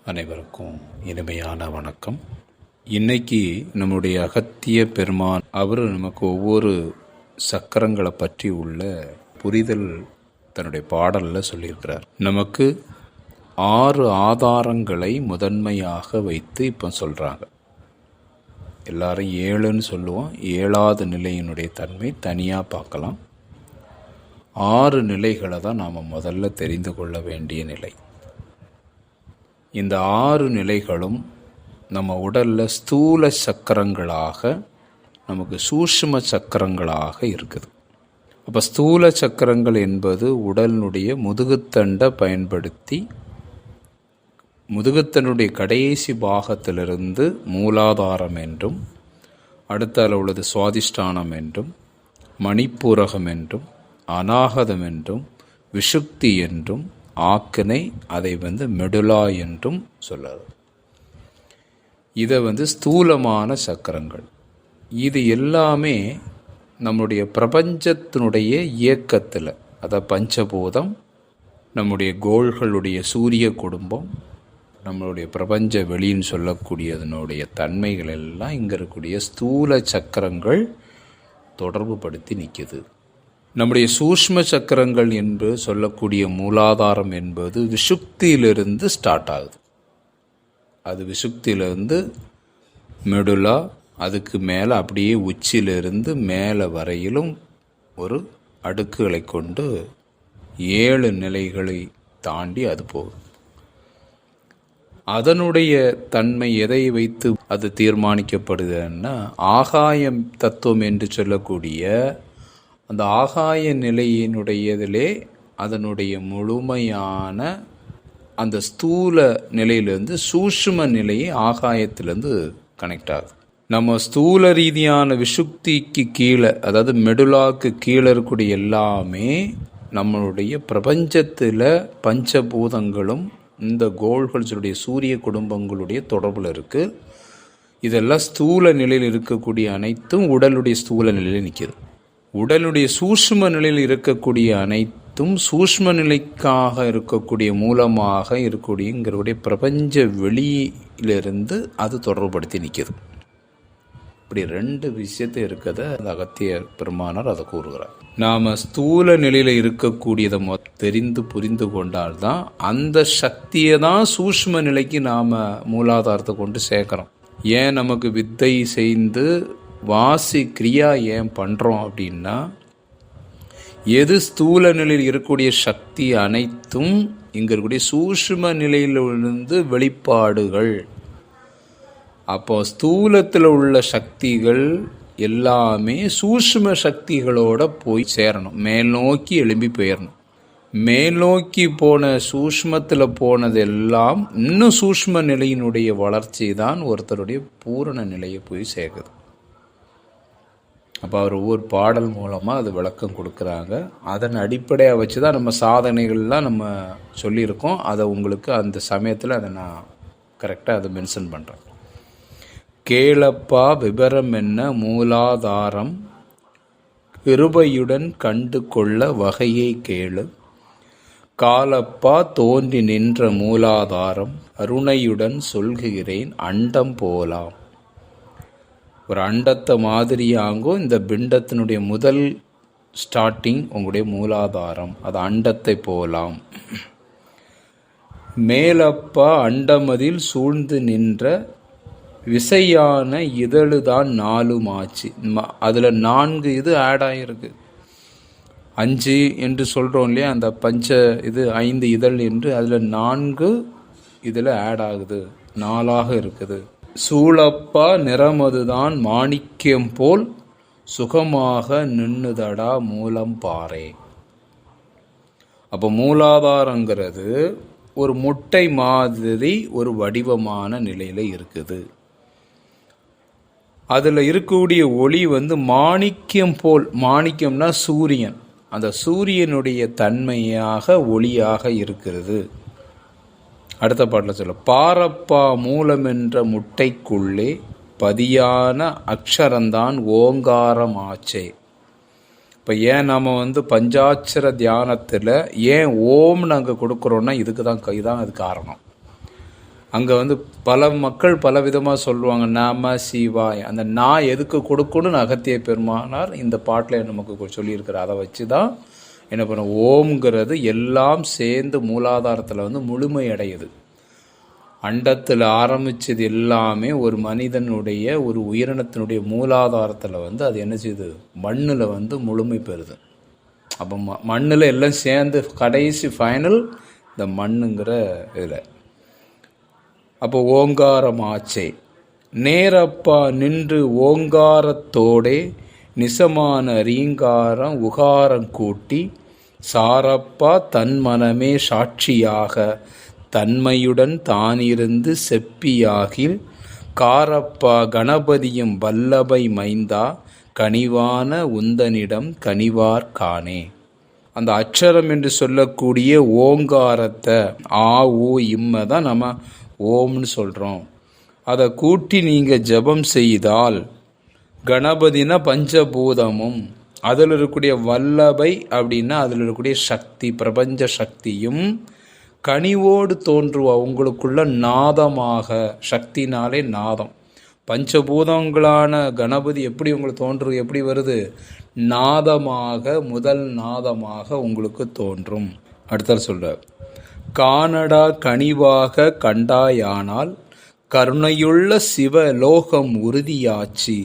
அனைவருக்கும் இனிமையான வணக்கம். இன்னைக்கு நம்முடைய அகத்திய பெருமான் அவர் நமக்கு ஒவ்வொரு சக்கரங்களை பற்றி உள்ள புரிதல் தன்னுடைய பாடலில் சொல்லியிருக்கிறார். நமக்கு 6 ஆதாரங்களை முதன்மையாக வைத்து இப்போ சொல்கிறாங்க. எல்லாரும் 7ன்னு சொல்லுவோம். 7வது நிலையினுடைய தன்மை தனியாக பார்க்கலாம். 6 நிலைகளை தான் நாம் முதல்ல தெரிந்து கொள்ள வேண்டிய நிலை. இந்த 6 நிலைகளும் நம்ம உடலில் ஸ்தூல சக்கரங்களாக நமக்கு சூஷ்ம சக்கரங்களாக இருக்குது. அப்போ ஸ்தூல சக்கரங்கள் என்பது உடலினுடைய முதுகுத்தண்டை பயன்படுத்தி முதுகுத்தண்டுடைய கடைசி பாகத்திலிருந்து மூலாதாரம் என்றும், அடுத்தால உள்ளது சுவாதிஷ்டானம் என்றும், மணிப்பூரகம் என்றும், அநாகதம் என்றும், விஷுக்தி என்றும், ஆக்கினை அதை மெடுலா என்றும் சொல்லாது. இதை ஸ்தூலமான சக்கரங்கள். இது எல்லாமே நம்முடைய பிரபஞ்சத்தினுடைய இயக்கத்தில், அதை பஞ்சபூதம், நம்முடைய கோள்களுடைய சூரிய குடும்பம், நம்மளுடைய பிரபஞ்ச வெளின்னு சொல்லக்கூடியதனுடைய தன்மைகள் எல்லாம் இங்கே இருக்கக்கூடிய ஸ்தூல சக்கரங்கள் தொடர்பு படுத்தி நிற்குது. நம்முடைய சூஷ்ம சக்கரங்கள் என்று சொல்லக்கூடிய மூலாதாரம் என்பது விஷுக்தியிலிருந்து ஸ்டார்ட் ஆகுது. அது விஷுக்தியிலிருந்து மெடுலா, அதுக்கு மேலே அப்படியே உச்சியிலிருந்து மேலே வரையிலும் ஒரு அடுக்குகளை கொண்டு 7 நிலைகளை தாண்டி அது போகுது. அதனுடைய தன்மை எதை வைத்து அது தீர்மானிக்கப்படுதுன்னா, ஆகாயம் தத்துவம் என்று சொல்லக்கூடிய அந்த ஆகாய நிலையினுடையதிலே அதனுடைய முழுமையான அந்த ஸ்தூல நிலையிலேருந்து சூஷ்ம நிலையை ஆகாயத்திலேருந்து கனெக்ட் ஆகுது. நம்ம ஸ்தூல ரீதியான விஷுக்திக்கு கீழே, அதாவது மெடுலாக்கு கீழே இருக்கக்கூடிய எல்லாமே நம்மளுடைய பிரபஞ்சத்தில் பஞ்சபூதங்களும் இந்த கோள்களுடைய சூரிய குடும்பங்களுடைய தொடர்பில் இருக்குது. இதெல்லாம் ஸ்தூல நிலையில் இருக்கக்கூடிய அனைத்தும் உடலுடைய ஸ்தூல நிலையில் நிற்கிது. உடலுடைய சூஷ்ம நிலையில் இருக்கக்கூடிய அனைத்தும் சூஷ்ம நிலைக்காக இருக்கக்கூடிய மூலமாக இருக்கக்கூடியங்கிறவுடைய பிரபஞ்ச வெளியிலிருந்து அது தொடர்புபடுத்தி நிற்கிது. இப்படி 2 விஷயத்தை இருக்கிறத அந்த அகத்திய பெருமானார் அதை கூறுகிறார். நாம் ஸ்தூல நிலையில் இருக்கக்கூடியதை தெரிந்து புரிந்து கொண்டால்தான் அந்த சக்தியை தான் சூஷ்ம நிலைக்கு நாம் மூலாதாரத்தை கொண்டு சேர்க்குறோம். ஏன் நமக்கு வித்தை செய்து வாசி கிரியா ஏன் பண்ணுறோம் அப்படின்னா, எது ஸ்தூல நிலையில் இருக்கக்கூடிய சக்தி அனைத்தும் இங்கே இருக்கக்கூடிய சூஷ்ம நிலையிலிருந்து வெளிப்பாடுகள். அப்போ ஸ்தூலத்தில் உள்ள சக்திகள் எல்லாமே சூஷ்ம சக்திகளோட போய் சேரணும், மேல் நோக்கி எழும்பி போயிடணும். மேல் நோக்கி போன சூஷ்மத்தில் போனதெல்லாம் இன்னும் சூஷ்ம நிலையினுடைய வளர்ச்சி தான் ஒருத்தருடைய பூரண நிலையை போய் சேர்க்குது. அப்போ அவர் ஒவ்வொரு பாடல் மூலமாக அது விளக்கம் கொடுக்குறாங்க. அதன் அடிப்படையாக வச்சு தான் நம்ம சாதனைகள்லாம் நம்ம சொல்லியிருக்கோம். அதை உங்களுக்கு அந்த சமயத்தில் அதை நான் கரெக்டாக அதை மென்ஷன் பண்ணுறேன். கேளப்பா விபரம் என்ன மூலாதாரம், கிருபையுடன் கண்டு கொள்ள வகையை கேளு. காலப்பா தோன்றி நின்ற மூலாதாரம், அருணையுடன் சொல்கிறேன் அண்டம் போலாம். ஒரு அண்டத்தை மாதிரியாங்கோ இந்த பிண்டத்தினுடைய முதல் ஸ்டார்டிங் உங்களுடைய மூலாதாரம், அது அண்டத்தை போலாம். மேலப்பா அண்டமதில் சூழ்ந்து நின்ற விசையான இதழுதான் 4 ஆச்சு. அதில் 4 இது ஆட் ஆகிருக்கு. 5 என்று சொல்கிறோம் இல்லையா, அந்த இது 5 இதழ் என்று அதில் 4 இதில் ஆட் ஆகுது, 4ஆக இருக்குது. சூழப்பா நிறமதுதான் மாணிக்கம் போல் சுகமாக நின்னுதடா மூலம் பாறை. அப்போ மூலாதாரங்கிறது ஒரு முட்டை மாதிரி ஒரு வடிவமான நிலையில் இருக்குது. அதில் இருக்கக்கூடிய ஒளி மாணிக்கம் போல், மாணிக்கம்னா சூரியன், அந்த சூரியனுடைய தன்மையாக ஒளியாக இருக்கிறது. அடுத்த பாட்டில் சொல்ல, பாரப்பா மூலம் என்ற முட்டைக்குள்ளே பதியான அக்ஷரந்தான் ஓங்காரம் ஆச்சே. இப்போ ஏன் நாம் அங்கே வந்து பல மக்கள் பல விதமாக சொல்லுவாங்க நம சிவாய். அந்த நான் எதுக்கு கொடுக்கணும்னு அகத்திய பெருமானார் இந்த பாட்டில் நமக்கு சொல்லியிருக்கிறார். அதை வச்சு தான் என்ன பண்ண ஓம்ங்கிறது எல்லாம் சேர்ந்து மூலாதாரத்தில் வந்து முழுமை அடையுது. அண்டத்தில் ஆரம்பித்தது எல்லாமே ஒரு மனிதனுடைய ஒரு உயிரினத்தினுடைய மூலாதாரத்தில் வந்து அது என்ன செய்யுது, மண்ணில் வந்து முழுமை பெறுது. அப்போ மண்ணில் எல்லாம் சேர்ந்து கடைசி ஃபைனல் இந்த மண்ணுங்கிற இதில். அப்போ ஓங்காரம் ஆச்சே நேரப்பா நின்று ஓங்காரத்தோடே நிசமான ரீங்காரம் உகாரம் கூட்டி சாரப்பா தன் மனமே சாட்சியாக தன்மையுடன் தானிருந்து செப்பியாகில் காரப்பா கணபதியும் வல்லபை மைந்தா கனிவான உந்தனிடம் கனிவார் காணே. அந்த அச்சரம் என்று சொல்லக்கூடிய ஓங்காரத்தை ஆ ஊ இம்மை தான் நம்ம ஓம்னு சொல்கிறோம். அதை கூட்டி நீங்கள் ஜபம் செய்தால் கணபதினா பஞ்சபூதமும், அதில் இருக்கக்கூடிய வல்லபை அப்படின்னா அதில் இருக்கக்கூடிய சக்தி பிரபஞ்ச சக்தியும் கனிவோடு தோன்றுவா உங்களுக்குள்ள நாதமாக. சக்தினாலே நாதம். பஞ்சபூதங்களான கணபதி எப்படி உங்களுக்கு தோன்றும், எப்படி வருது, நாதமாக, முதல் நாதமாக உங்களுக்கு தோன்றும். அடுத்த சொல்கிறார், காணடா கனிவாக கண்டாயானால் கருணையுள்ள சிவலோகம் உறுதியாச்சு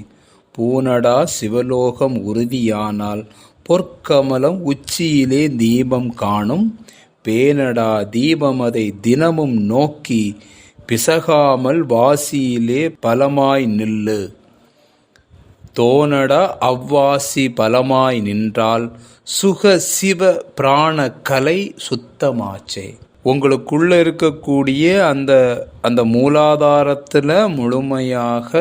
பூனடா சிவலோகம் உறுதியானால் பொற்கமலம் உச்சியிலே தீபம் காணும் பேனடா தீபமதை தினமும் நோக்கி பிசகாமல் வாசியிலே பலமாய் நில்லு தோனடா அவ்வாசி பலமாய் நின்றால் சுக சிவ பிராண கலை சுத்தமாச்சே. உங்களுக்குள்ள இருக்கக்கூடிய அந்த மூலாதாரத்தில் முழுமையாக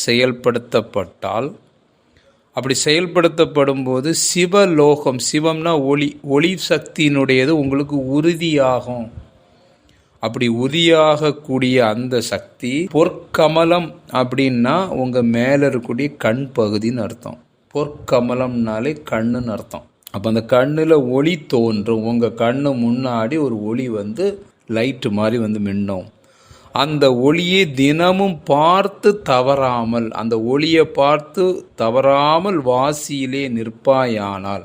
செயல்படுத்தப்பட்டால், அப்படி செயல்படுத்தப்படும் போது சிவலோகம், சிவம்னா ஒளி, ஒளி சக்தியினுடையது உங்களுக்கு உறுதியாகும். அப்படி உறுதியாகக்கூடிய அந்த சக்தி பொற்கமலம் அப்படின்னா உங்கள் மேலே இருக்கக்கூடிய கண் பகுதின்னு அர்த்தம். பொற்கமலம்னாலே கண்ணுன்னு அர்த்தம். அப்போ அந்த கண்ணில் ஒளி தோன்றும். உங்கள் கண்ணு முன்னாடி ஒரு ஒளி வந்து லைட்டு மாதிரி வந்து மின்னும். அந்த ஒளியை தினமும் பார்த்து தவறாமல், அந்த ஒளியை பார்த்து தவறாமல் வாசியிலே நிற்பாயானால்,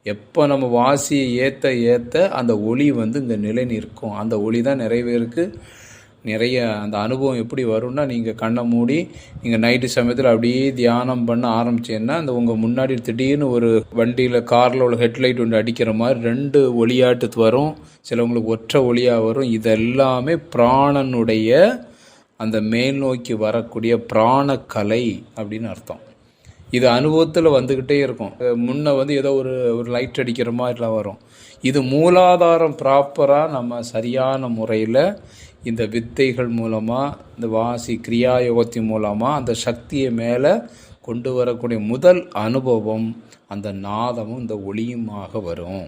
எப்போ நம்ம வாசியை ஏற்ற அந்த ஒளி வந்து இங்கே நிலை நிற்கும். அந்த ஒளி தான் நிறைய அந்த அனுபவம் எப்படி வரும்னா, நீங்கள் கண்ணை மூடி நீங்கள் நைட்டு சமயத்தில் அப்படியே தியானம் பண்ண ஆரம்பிச்சேன்னா, அந்த உங்கள் முன்னாடி திடீர்னு ஒரு வண்டியில் காரில் உள்ள ஹெட்லைட் ஒன்று அடிக்கிற மாதிரி 2 ஒளியாட்டு வரும். சிலவங்களுக்கு ஒற்றை ஒளியாக வரும். இதெல்லாமே பிராணனுடைய அந்த மேல் நோக்கி வரக்கூடிய பிராணக்கலை அப்படின்னு அர்த்தம். இது அனுபவத்தில் வந்துக்கிட்டே இருக்கும். முன்ன வந்து ஏதோ ஒரு லைட் அடிக்கிற மாதிரிலாம் வரும். இது மூலாதாரம் ப்ராப்பராக நம்ம சரியான முறையில் இந்த வித்தைகள் மூலமாக, இந்த வாசி கிரியாயோகத்தின் மூலமாக அந்த சக்தியை மேலே கொண்டு வரக்கூடிய முதல் அனுபவம் அந்த நாதமும் இந்த ஒளியுமாக வரும்.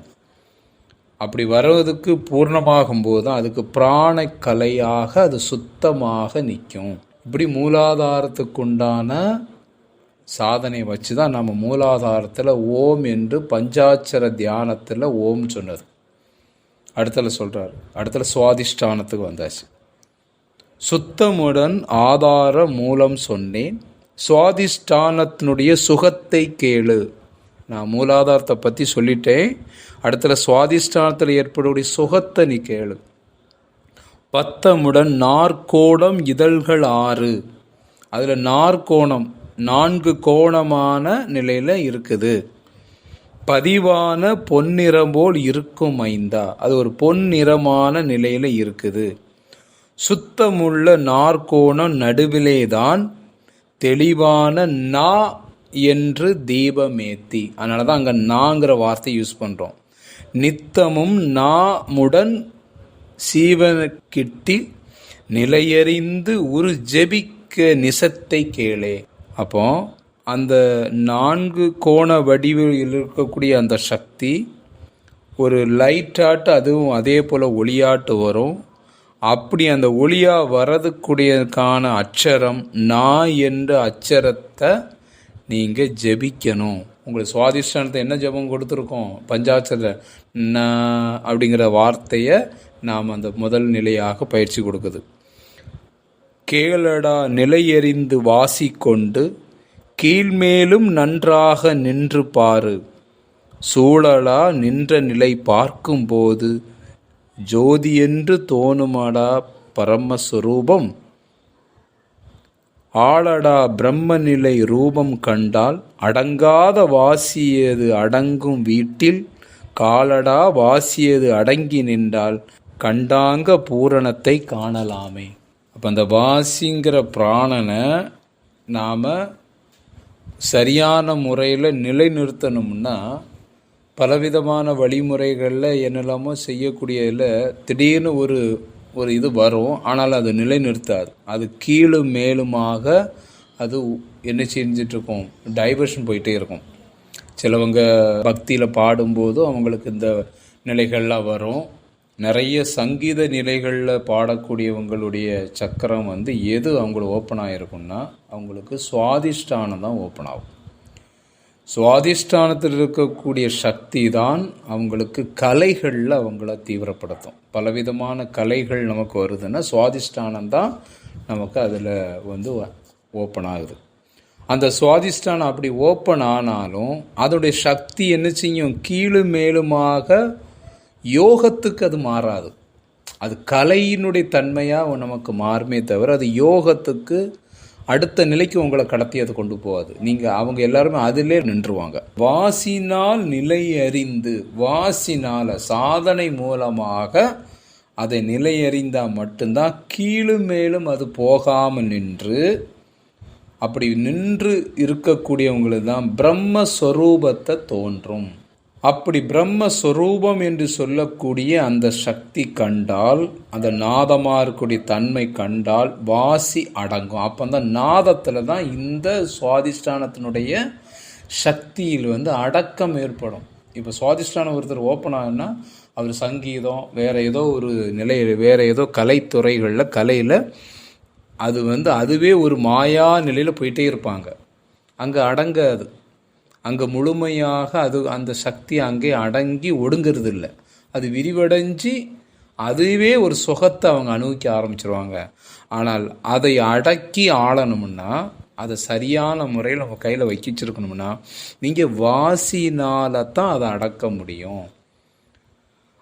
அப்படி வர்றதுக்கு பூர்ணமாகும்போது தான் அதுக்கு பிராணக்கலையாக அது சுத்தமாக நிற்கும். இப்படி மூலாதாரத்துக்குண்டான சாதனை வச்சு தான் நம்ம மூலாதாரத்தில் ஓம் என்று பஞ்சாட்சர தியானத்தில் ஓம் சொன்னது. அடுத்தல சொல்கிறார். அடுத்தல சுவாதிஷ்டானத்துக்கு வந்தாச்சு. சுத்தமுடன் ஆதார மூலம் சொன்னேன், சுவாதிஷ்டானத்தினுடைய சுகத்தை கேளு. நான் மூலாதாரத்தை பற்றி சொல்லிட்டேன். அடுத்தல சுவாதிஷ்டானத்தில் ஏற்படக்கூடிய சுகத்தை நீ கேளு. பத்தமுடன் நாற்கோணம் இதழ்கள் 6, அதில் நாற்கோணம் 4 கோணமான நிலையில் இருக்குது. பதிவான பொன்னிறம் போல் இருக்கும் மைந்தா, அது ஒரு பொன்னிறமான நிலையில் இருக்குது. சுத்தமுள்ள நாற்கோணம் நடுவிலே தான் தெளிவான நா என்று தீபமேத்தி. அதனால தான் அங்கே நாங்கிற வார்த்தை யூஸ் பண்ணுறோம். நித்தமும் நாமுடன் சீவனுக்கிட்டி நிலையறிந்து ஒரு ஜெபிக்க நிசத்தை கேளே. அப்போ அந்த 4 கோண வடிவில் இருக்கக்கூடிய அந்த சக்தி ஒரு லைட்டாட்டு, அதுவும் அதே போல் ஒளியாட்டு வரும். அப்படி அந்த ஒளியாக வரதுக்குடையதுக்கான அச்சரம் நான் என்ற அச்சரத்தை நீங்கள் ஜெபிக்கணும். உங்களுக்கு சுவாதிஷ்டானத்தை என்ன ஜெபம் கொடுத்துருக்கோம்? பஞ்சாட்சர ந அப்படிங்கிற வார்த்தையை நாம் அந்த முதல் நிலையாக பயிற்சி கொடுக்குது. கேளடா நிலையறிந்து வாசிக்கொண்டு கீழ்மேலும் நன்றாக நின்று பாரு. சூழலா நின்ற நிலை பார்க்கும்போது ஜோதியென்று தோணுமடா பரமஸ்வரூபம். ஆளடா பிரம்மநிலை ரூபம் கண்டால் அடங்காத வாசியது அடங்கும் வீட்டில் காலடா வாசியது அடங்கி நின்றால் கண்டாங்க பூரணத்தை காணலாமே. அப்போ அந்த வாசிங்கிற பிராணனை நாம் சரியான முறையில் நிலைநிறுத்தணும்னா பலவிதமான வழிமுறைகளில் என்னெல்லாமோ செய்யக்கூடியதில் திடீர்னு ஒரு இது வரும். ஆனால் அது நிலைநிறுத்தாது. அது கீழும் மேலுமாக அது என்ன செஞ்சிட்ருக்கும், டைவர்ஷன் போயிட்டே இருக்கும். சிலவங்க பக்தியில் பாடும்போது அவங்களுக்கு இந்த நிலைகள்லாம் வரும். நிறைய சங்கீத நிலைகளில் பாடக்கூடியவங்களுடைய சக்கரம் எது அவங்களுக்கு ஓப்பன் ஆகிருக்குன்னா அவங்களுக்கு சுவாதிஷ்டானம் தான் ஓப்பன் ஆகும். சுவாதிஷ்டானத்தில் இருக்கக்கூடிய சக்தி தான் அவங்களுக்கு கலைகளில் அவங்கள தீவிரப்படுத்தும். பலவிதமான கலைகள் நமக்கு வருதுன்னா சுவாதிஷ்டானம் தான் நமக்கு அதில் ஓப்பன் ஆகுது. அந்த சுவாதிஷ்டானம் அப்படி ஓப்பன் ஆனாலும் அதோடைய சக்தி என்ன செய்யும், கீழும் மேலுமாக யோகத்துக்கு அது மாறாது. அது கலையினுடைய தன்மையாக நமக்கு மாறுமே தவிர அது யோகத்துக்கு அடுத்த நிலைக்கு உங்களை கடத்தி அதை கொண்டு போகாது. நீங்கள் அவங்க எல்லாருமே அதிலே நின்றுவாங்க. வாசினால் நிலை அறிந்து, வாசினால் சாதனை மூலமாக அதை நிலை அறிந்தால் மட்டும்தான் கீழும் மேலும் அது போகாமல் நின்று, அப்படி நின்று இருக்கக்கூடியவங்களுக்கு தான் பிரம்மஸ்வரூபத்தை தோன்றும். அப்படி பிரம்மஸ்வரூபம் என்று சொல்லக்கூடிய அந்த சக்தி கண்டால், அந்த நாதமாக இருக்கக்கூடிய தன்மை கண்டால் வாசி அடங்கும். அப்போ அந்த நாதத்தில் தான் இந்த சுவாதிஷ்டானத்தினுடைய சக்தியில் அடக்கம் ஏற்படும். இப்போ சுவாதிஷ்டானம் ஒருத்தர் ஓப்பன் ஆகுன்னா அவர் சங்கீதம் வேறு ஏதோ ஒரு நிலையில் வேறு ஏதோ கலைத்துறைகளில் கலையில் அது அதுவே ஒரு மாயா நிலையில் போயிட்டே இருப்பாங்க. அங்கே அடங்காது. அங்கே முழுமையாக அந்த சக்தி அங்கே அடங்கி ஒடுங்கிறது இல்லை. அது விரிவடைஞ்சு அதுவே ஒரு சுகத்தை அவங்க அனுபவிக்க ஆரம்பிச்சிருவாங்க. ஆனால் அதை அடக்கி ஆளணும்னா, அதை சரியான முறையில் நம்ம கையில் வச்சிருக்கணும்னா நீங்கள் வாசினால தான் அதை அடக்க முடியும்.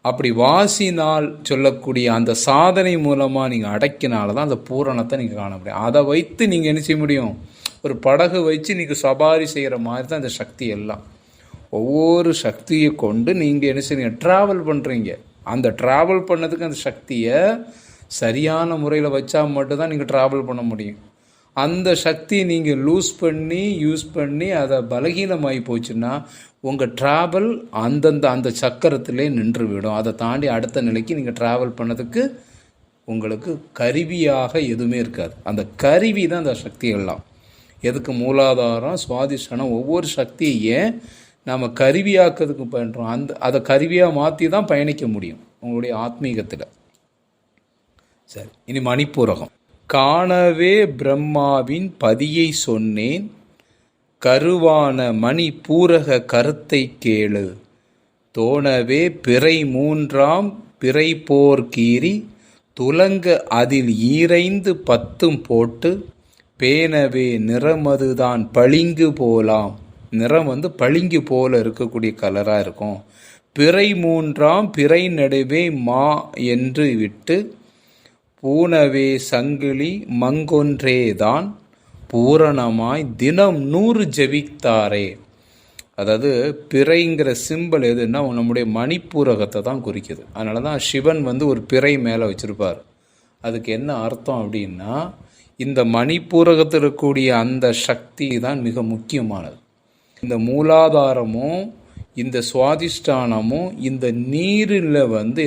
அப்படி வாசினால் சொல்லக்கூடிய அந்த சாதனை மூலமாக நீங்கள் அடக்கினால தான் அந்த பூரணத்தை நீங்கள் காண முடியும். அதை வைத்து நீங்கள் என்ன செய்ய முடியும், ஒரு படகு வச்சு நீங்கள் சவாரி செய்கிற மாதிரி தான் இந்த சக்தி எல்லாம். ஒவ்வொரு சக்தியை கொண்டு நீங்கள் என்ன செய்றீங்க, ட்ராவல் பண்ணுறீங்க. அந்த ட்ராவல் பண்ணதுக்கு அந்த சக்தியை சரியான முறையில் வச்சா மட்டும்தான் நீங்கள் ட்ராவல் பண்ண முடியும். அந்த சக்தியை நீங்கள் யூஸ் பண்ணி அதை பலகீனமாகி போச்சுன்னா உங்கள் ட்ராவல் அந்த சக்கரத்திலே நின்று விடும். அதை தாண்டி அடுத்த நிலைக்கு நீங்கள் ட்ராவல் பண்ணதுக்கு உங்களுக்கு கருவியாக எதுவுமே இருக்காது. அந்த கருவி தான் அந்த சக்திகள்லாம். எதுக்கு மூலாதாரம் சுவாதிஷ்டானம் ஒவ்வொரு சக்தியை நாம் கருவியாக்கிறதுக்கு பண்ணுறோம். அதை கருவியாக மாற்றி தான் பயணிக்க முடியும் உங்களுடைய ஆத்மீகத்தில். சரி, இனி மணிப்பூரகம். காணவே பிரம்மாவின் பதியை சொன்னேன், கருவான மணிப்பூரக கருத்தை கேளு. தோணவே பிறை மூன்றாம் பிறை போர் கீறி துலங்க அதில் ஈரைந்து 10 போட்டு பேனவே நிறமதுதான் பளிங்கு போலாம். நிறம் பளிங்கு போல இருக்கக்கூடிய கலராக இருக்கும். பிறை மூன்றாம் பிறை நடுவே மா என்று விட்டு பூனவே சங்கிலி மங்கொன்றேதான் பூரணமாய் தினம் 100 ஜெபித்தாரே. அதாவது பிறைங்கிற சிம்பல் எதுன்னா நம்முடைய மணிப்பூரகத்தை தான் குறிக்குது. அதனால தான் சிவன் ஒரு பிறை மேலே வச்சுருப்பார். அதுக்கு என்ன அர்த்தம் அப்படின்னா, இந்த மணிப்பூரகத்தில் இருக்கக்கூடிய அந்த சக்தி தான் மிக முக்கியமானது. இந்த மூலாதாரமும் இந்த சுவாதிஷ்டானமும் இந்த நீரில்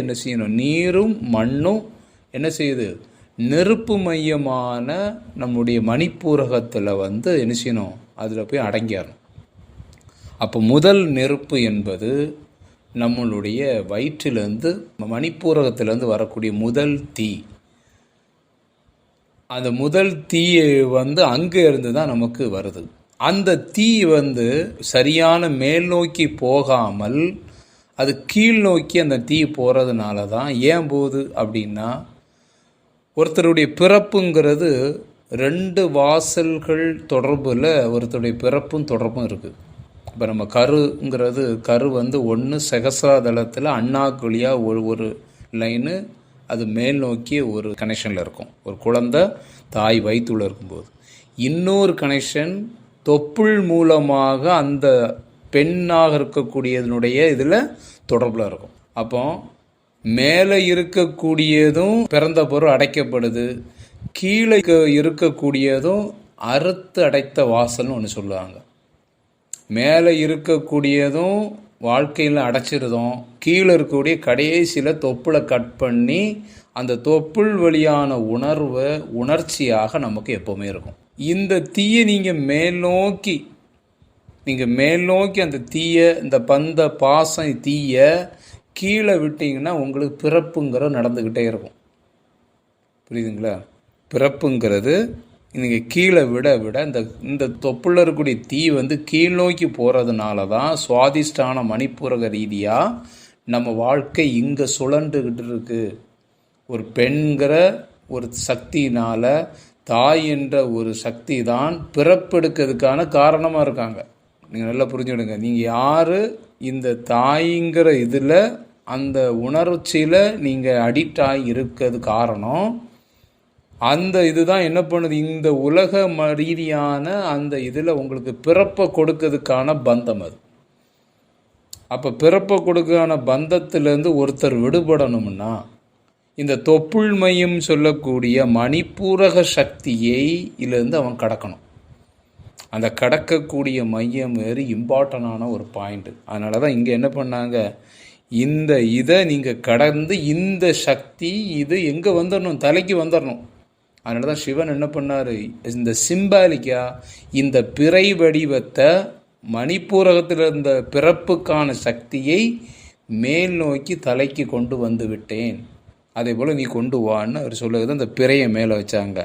என்ன செய்யணும், நீரும் மண்ணும் என்ன செய்யுது, நெருப்பு மையமான நம்முடைய மணிப்பூரகத்தில் என்ன செய்யணும், அதில் போய் அடங்கிடணும். அப்போ முதல் நெருப்பு என்பது நம்மளுடைய வயிற்றிலேருந்து மணிப்பூரகத்திலேருந்து வரக்கூடிய முதல் தீ. அந்த முதல் தீயை அங்கே இருந்து தான் நமக்கு வருது. அந்த தீ சரியான மேல் நோக்கி போகாமல் அது கீழ் நோக்கி அந்த தீ போகிறதுனால தான் ஏன் போகுது அப்படின்னா, ஒருத்தருடைய பிறப்புங்கிறது 2 வாசல்கள் தொடர்பில் ஒருத்தருடைய பிறப்பும் தொடர்பும் இருக்குது. இப்போ நம்ம கரு ஒன்று சகசிராதலத்தில் அண்ணாக்குழியாக ஒரு லைனு அது மேல் நோக்கி ஒரு கனெக்ஷனில் இருக்கும். ஒரு குழந்தை தாய் வயிற்றுல இருக்கும்போது இன்னொரு கனெக்ஷன் தொப்புள் மூலமாக அந்த பெண்ணாக இருக்கக்கூடியதனுடைய இதில் தொடர்பில் இருக்கும். அப்போ மேலே இருக்கக்கூடியதும் பிறந்த பொருள் அடைக்கப்படுது, கீழே இருக்கக்கூடியதும் அறுத்து அடைத்த வாசல்னு ஒன்று சொல்லுவாங்க. மேலே இருக்கக்கூடியதும் வாழ்க்கையில் அடைச்சிருதோம், கீழே இருக்கக்கூடிய கடைசியில் தொப்புளை கட் பண்ணி அந்த தொப்புள் வழியான உணர்ச்சியாக நமக்கு எப்போவுமே இருக்கும். இந்த தீயை நீங்கள் மேல் நோக்கி அந்த தீயை, இந்த பாசம் தீயை கீழே விட்டீங்கன்னா உங்களுக்கு பிறப்புங்கிற நடந்துக்கிட்டே இருக்கும். புரியுதுங்களா? பிறப்புங்கிறது நீங்கள் கீழே விட இந்த தொப்புள்ள இருக்கக்கூடிய தீ கீழ் நோக்கி போகிறதுனால தான் சுவாதிஷ்டான மணிப்பூரக ரீதியாக நம்ம வாழ்க்கை இங்கே சுழண்டுக்கிட்டு இருக்கு. ஒரு பெண்கிற ஒரு சக்தியினால், தாய் என்ற ஒரு சக்தி தான் பிறப்பெடுக்கிறதுக்கான காரணமாக இருக்காங்க. நீங்கள் நல்லா புரிஞ்சுடுங்க. நீங்கள் யார் இந்த தாய்ங்கிற இதில் அந்த உணர்ச்சியில் நீங்கள் அடிக்ட் ஆகி இருக்கிறது காரணம். அந்த இதுதான் என்ன பண்ணுது, இந்த உலக ரீதியான அந்த இதில் உங்களுக்கு பிறப்பை கொடுக்கறதுக்கான பந்தம் அது. அப்போ பிறப்பை கொடுக்கான பந்தத்திலேருந்து ஒருத்தர் விடுபடணும்னா இந்த தொப்புள் மையம் சொல்லக்கூடிய மணிப்பூரக சக்தியை இதிலேருந்து அவன் கடக்கணும். அந்த கடக்கக்கூடிய மையம் வெரி இம்பார்ட்டண்டான ஒரு பாயிண்ட்டு. அதனால தான் இங்கே என்ன பண்ணாங்க, இந்த இதை நீங்கள் கடந்து இந்த சக்தி இது எங்கே வந்துடணும், தலைக்கு வந்துடணும். அதனால தான் சிவன் என்ன பண்ணார், இந்த சிம்பாலிக்காக இந்த பிறை வடிவத்தை மணிப்பூரகத்தில் இருந்த பிறப்புக்கான சக்தியை மேல் நோக்கி தலைக்கு கொண்டு வந்து விட்டேன், அதே போல் நீ கொண்டு வான்னு அவர் சொல்லுறது. அந்த பிறையை மேலே வச்சாங்க.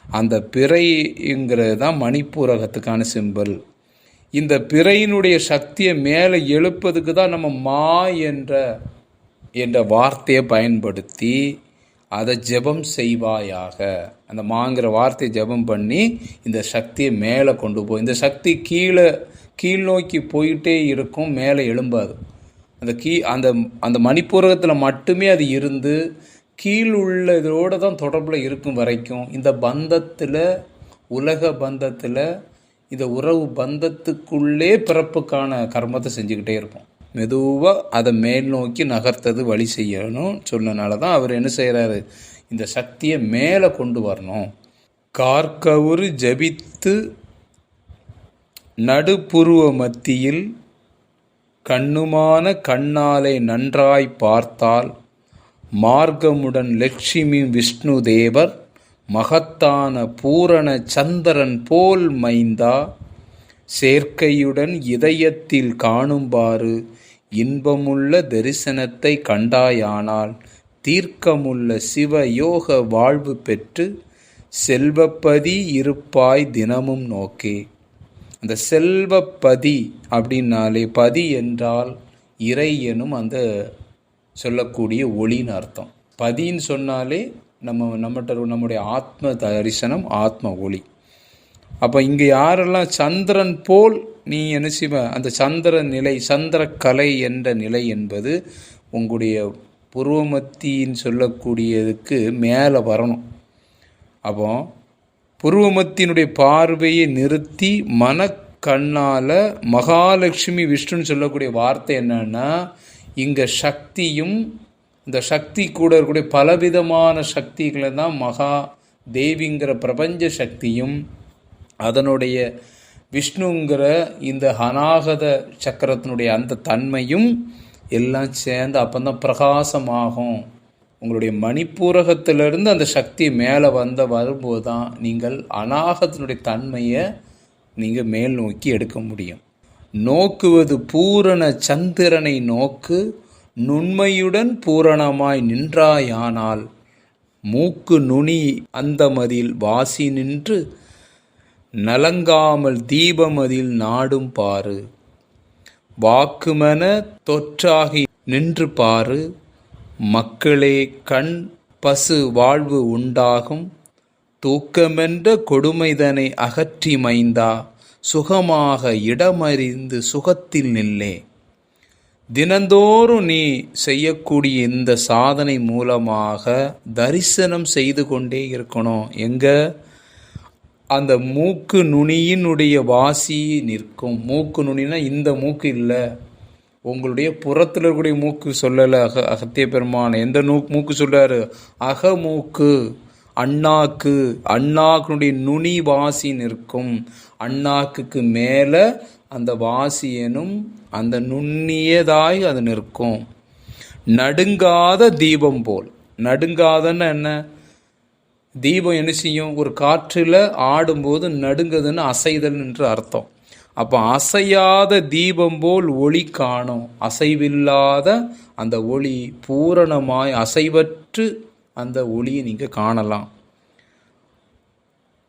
அந்த பிறைங்கிறது தான் மணிப்பூரகத்துக்கான சிம்பல். இந்த பிறையினுடைய சக்தியை மேலே எழுப்பதுக்கு தான் நம்ம மா என்ற வார்த்தையை பயன்படுத்தி அதை ஜெபம் செய்வாயாக, அந்த மாங்கிற வார்த்தையை ஜெபம் பண்ணி இந்த சக்தியை மேலே கொண்டு போய், இந்த சக்தி கீழ் நோக்கி போயிட்டே இருக்கும், மேலே எழும்பாது. அந்த மணிப்பூரகத்தில் மட்டுமே அது இருந்து கீழ் உள்ள இதோடு தான் தொடர்பில் இருக்கும் வரைக்கும் இந்த பந்தத்தில், உலக பந்தத்தில், இந்த உறவு பந்தத்துக்குள்ளே பிறப்புக்கான கர்மத்தை செஞ்சுக்கிட்டே இருப்போம். மெதுவாக அதை மேல் நோக்கி நகர்த்தது வழி செய்யணும் சொன்னனால தான் அவர் என்ன செய்கிறாரு, இந்த சக்தியை மேலே கொண்டு வரணும். கார்கவுரு ஜபித்து நடுப்புருவ மத்தியில் கண்ணுமான கண்ணாலை நன்றாய் பார்த்தால் மார்க்கமுடன் லட்சுமி விஷ்ணு தேவர் மகத்தான பூரண சந்திரன் போல் மைந்தா சேர்க்கையுடன் இதயத்தில் காணும்பாறு இன்பமுள்ள தரிசனத்தை கண்டாயானால் தீர்க்கமுள்ள சிவயோக வாழ்வு பெற்று செல்வப்பதி இருப்பாய் தினமும் நோக்கே. அந்த செல்வப்பதி அப்படின்னாலே, பதி என்றால் இறை எனும் அந்த சொல்லக்கூடிய ஒளின்னு அர்த்தம். பதின்னு சொன்னாலே நம்முடைய ஆத்ம தரிசனம், ஆத்ம ஒளி. அப்போ இங்கே யாரெல்லாம் சந்திரன் போல் நீ என்ன செய்வ, அந்த சந்திரன் நிலை, சந்திரக்கலை என்ற நிலை என்பது உங்களுடைய புருவமத்தின்னு சொல்லக்கூடியதுக்கு மேலே வரணும். அப்போ புருவமத்தினுடைய பார்வையை நிறுத்தி மனக்கண்ணால் மகாலட்சுமி விஷ்ணுன்னு சொல்லக்கூடிய வார்த்தை என்னன்னா, இங்கே சக்தியும் இந்த சக்தி கூட இருக்கக்கூடிய பலவிதமான சக்திகளை தான் மகா தேவிங்கிற பிரபஞ்ச சக்தியும் அதனுடைய விஷ்ணுங்கிற இந்த அநாகத சக்கரத்தினுடைய அந்த தன்மையும் எல்லாம் சேர்ந்து அப்போதான் பிரகாசமாகும். உங்களுடைய மணிப்பூரகத்திலிருந்து அந்த சக்தி மேலே வரும்போது தான் நீங்கள் அநாகத்தினுடைய தன்மையை நீங்கள் மேல் நோக்கி எடுக்க முடியும். நோக்குவது பூரண சந்திரனை நோக்கு, நுண்மையுடன் பூரணமாய் நின்றாயானால் மூக்கு நுனி அந்தமதில் வாசி நின்று நலங்காமல் தீபமதில் நாடும் பாரு. வாக்குமென தொற்றாகி நின்று பாரு, மக்களே கண் பசு வாழ்வு உண்டாகும். தூக்கமென்ற கொடுமைதனை அகற்றி மைந்தா, சுகமாக இடமறிந்து சுகத்தில் நில்லே. தினந்தோறும் நீ செய்யக்கூடிய இந்த சாதனை மூலமாக தரிசனம் செய்து கொண்டே இருக்கணும். எங்க அந்த மூக்கு நுனியினுடைய வாசி நிற்கும். மூக்கு நுனினா இந்த மூக்கு இல்லை, உங்களுடைய புறத்தில் இருக்கக்கூடிய மூக்கு சொல்லலை. அகத்திய பெருமான் எந்த மூக்கு சொல்றாரு? அகமூக்கு, அண்ணாக்கு. அண்ணாக்குடைய நுனி வாசி நிற்கும். அண்ணாக்குக்கு மேலே அந்த வாசி எனும் அந்த நுண்ணியதாய் அது நிற்கும். நடுங்காத தீபம் போல். நடுங்காதன்னு என்ன? தீபம் என்ன செய்யும்? ஒரு காற்றில் ஆடும்போது நடுங்குதுன்னு அசைதல் என்று அர்த்தம். அப்போ அசையாத தீபம் போல் ஒளி காணும். அசைவில்லாத அந்த ஒளி பூரணமாய் அசைவற்று அந்த ஒளியை நீங்கள் காணலாம்.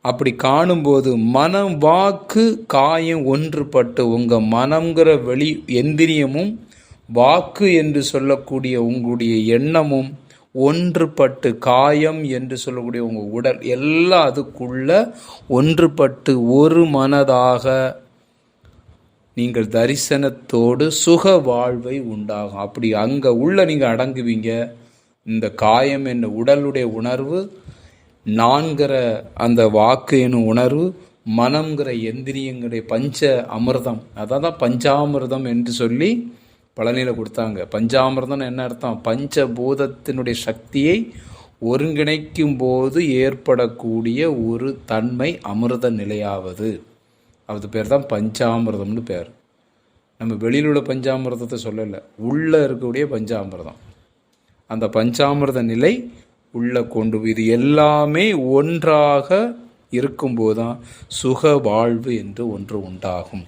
அப்படி காணும்போது மனம் வாக்கு காயம் ஒன்றுபட்டு உங்கள் மனம்ங்கிற வெளி எந்திரியமும் வாக்கு என்று சொல்லக்கூடிய உங்களுடைய எண்ணமும் ஒன்றுபட்டு, காயம் என்று சொல்லக்கூடிய உங்கள் உடல் எல்லாம் அதுக்குள்ள ஒன்றுபட்டு ஒரு மனதாக நீங்கள் தரிசனத்தோடு சுக வாழ்வை உண்டாகும். அப்படி அங்கே உள்ள நீங்கள் அடங்குவீங்க. இந்த காயம் என்ற உடலுடைய உணர்வு, நான்கிற அந்த வாக்கு எனும் உணர்வு, மனம்ங்கிற எந்திரியங்களுடைய பஞ்ச அமிர்தம், அதான் பஞ்சாமிர்தம் என்று சொல்லி பழனியில் கொடுத்தாங்க. பஞ்சாமிர்தம் என்ன அர்த்தம்? பஞ்சபூதத்தினுடைய சக்தியை ஒருங்கிணைக்கும் போது ஏற்படக்கூடிய ஒரு தன்மை அமிர்த நிலையாவது. அது பேர் தான் பஞ்சாமிர்தம்னு பேர். நம்ம வெளியில் உள்ள பஞ்சாமிர்தத்தை சொல்லலை, உள்ளே இருக்கக்கூடிய பஞ்சாமிர்தம். அந்த பஞ்சாமிர்த நிலை உள்ள கொண்டு இது எல்லாமே ஒன்றாக இருக்கும்போது தான் சுக வாழ்வு என்று ஒன்று உண்டாகும்.